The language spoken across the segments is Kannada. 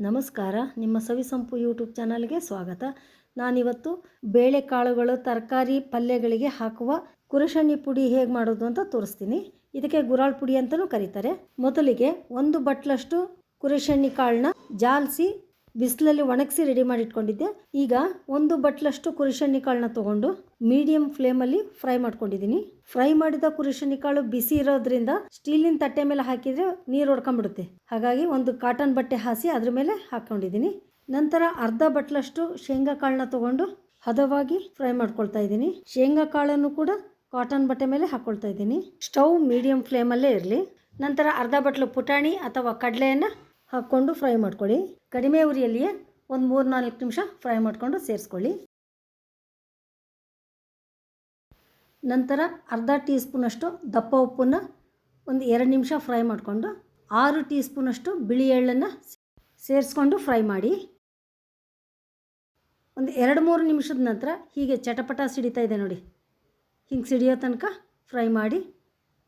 ನಮಸ್ಕಾರ. ನಿಮ್ಮ ಸವಿಸಂಪು ಯೂಟ್ಯೂಬ್ ಚಾನಲ್ಗೆ ಸ್ವಾಗತ. ನಾನಿವತ್ತು ಬೇಳೆಕಾಳುಗಳು ತರಕಾರಿ ಪಲ್ಯಗಳಿಗೆ ಹಾಕುವ ಕುರುಶಣ್ಣಿ ಪುಡಿ ಹೇಗೆ ಮಾಡೋದು ಅಂತ ತೋರಿಸ್ತೀನಿ. ಇದಕ್ಕೆ ಗುರಾಳ್ ಪುಡಿ ಅಂತಲೂ ಕರೀತಾರೆ. ಮೊದಲಿಗೆ 1 ಬಟ್ಲಷ್ಟು ಕುರುಶಣ್ಣಿ ಕಾಳನ್ನ ಜಾಲಿಸಿ ಬಿಸಿಲಲ್ಲಿ ಒಣಗಿಸಿ ರೆಡಿ ಮಾಡಿ ಇಟ್ಕೊಂಡಿದ್ದೆ. ಈಗ 1 ಬಟ್ಲಷ್ಟು ಕುರುಶಣ್ಣಿ ಕಾಳನ್ನ ತೊಗೊಂಡು ಮೀಡಿಯಂ ಫ್ಲೇಮಲ್ಲಿ ಫ್ರೈ ಮಾಡ್ಕೊಂಡಿದ್ದೀನಿ. ಫ್ರೈ ಮಾಡಿದ ಕುರುಶಣ್ಣಿ ಕಾಳು ಬಿಸಿ ಇರೋದ್ರಿಂದ ಸ್ಟೀಲಿನ ತಟ್ಟೆ ಮೇಲೆ ಹಾಕಿದರೆ ನೀರು ಹೊಡ್ಕೊಂಡ್ಬಿಡುತ್ತೆ. ಹಾಗಾಗಿ ಒಂದು ಕಾಟನ್ ಬಟ್ಟೆ ಹಾಸಿ ಅದ್ರ ಮೇಲೆ ಹಾಕ್ಕೊಂಡಿದ್ದೀನಿ. ನಂತರ ಅರ್ಧ ಬಟ್ಲಷ್ಟು ಶೇಂಗಾ ಕಾಳನ್ನ ತೊಗೊಂಡು ಹದವಾಗಿ ಫ್ರೈ ಮಾಡ್ಕೊಳ್ತಾ ಇದ್ದೀನಿ. ಶೇಂಗಾ ಕಾಳನ್ನು ಕೂಡ ಕಾಟನ್ ಬಟ್ಟೆ ಮೇಲೆ ಹಾಕ್ಕೊಳ್ತಾ ಇದ್ದೀನಿ. ಸ್ಟವ್ ಮೀಡಿಯಂ ಫ್ಲೇಮಲ್ಲೇ ಇರಲಿ. ನಂತರ ಅರ್ಧ ಬಟ್ಲು ಪುಟಾಣಿ ಅಥವಾ ಕಡಲೆಯನ್ನು ಹಾಕ್ಕೊಂಡು ಫ್ರೈ ಮಾಡ್ಕೊಳ್ಳಿ. ಕಡಿಮೆ ಉರಿಯಲ್ಲಿಯೇ ಒಂದು 3-4 ನಿಮಿಷ ಫ್ರೈ ಮಾಡಿಕೊಂಡು ಸೇರಿಸ್ಕೊಳ್ಳಿ. ನಂತರ ಅರ್ಧ ಟೀ ಸ್ಪೂನಷ್ಟು ದಪ್ಪ ಉಪ್ಪನ್ನು ಒಂದು 2 ನಿಮಿಷ ಫ್ರೈ ಮಾಡಿಕೊಂಡು 6 ಟೀ ಸ್ಪೂನಷ್ಟು ಬಿಳಿ ಎಳ್ಳನ್ನು ಸೇರಿಸ್ಕೊಂಡು ಫ್ರೈ ಮಾಡಿ. ಒಂದು 2-3 ನಿಮಿಷದ ನಂತರ ಹೀಗೆ ಚಟಪಟ ಸಿಡಿತಾ ಇದೆ ನೋಡಿ, ಹಿಂಗೆ ಸಿಡಿಯೋ ತನಕ ಫ್ರೈ ಮಾಡಿ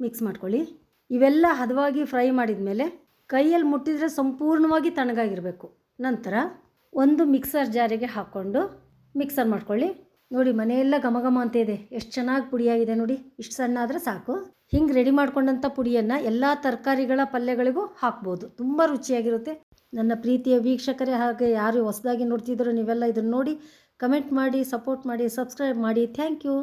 ಮಿಕ್ಸ್ ಮಾಡ್ಕೊಳ್ಳಿ. ಇವೆಲ್ಲ ಹದವಾಗಿ ಫ್ರೈ ಮಾಡಿದ ಮೇಲೆ ಕೈಯಲ್ಲಿ ಮುಟ್ಟಿದರೆ ಸಂಪೂರ್ಣವಾಗಿ ತಣ್ಣಗಾಗಿರಬೇಕು. ನಂತರ ಒಂದು ಮಿಕ್ಸರ್ ಜಾರಿಗೆ ಹಾಕ್ಕೊಂಡು ಮಿಕ್ಸರ್ ಮಾಡ್ಕೊಳ್ಳಿ. ನೋಡಿ, ಮನೆಯೆಲ್ಲ ಘಮ ಅಂತ ಇದೆ, ಎಷ್ಟು ಚೆನ್ನಾಗಿ ಪುಡಿಯಾಗಿದೆ ನೋಡಿ. ಇಷ್ಟು ಸಣ್ಣ ಆದರೆ ಸಾಕು. ಹಿಂಗೆ ರೆಡಿ ಮಾಡ್ಕೊಂಡಂಥ ಪುಡಿಯನ್ನು ಎಲ್ಲ ತರಕಾರಿಗಳ ಪಲ್ಯಗಳಿಗೂ ಹಾಕ್ಬೋದು. ತುಂಬ ರುಚಿಯಾಗಿರುತ್ತೆ. ನನ್ನ ಪ್ರೀತಿಯ ವೀಕ್ಷಕರೇ, ಹಾಗೆ ಯಾರು ಹೊಸದಾಗಿ ನೋಡ್ತಿದ್ರು ನೀವೆಲ್ಲ ಇದನ್ನು ನೋಡಿ ಕಮೆಂಟ್ ಮಾಡಿ, ಸಪೋರ್ಟ್ ಮಾಡಿ, ಸಬ್ಸ್ಕ್ರೈಬ್ ಮಾಡಿ. Thank you.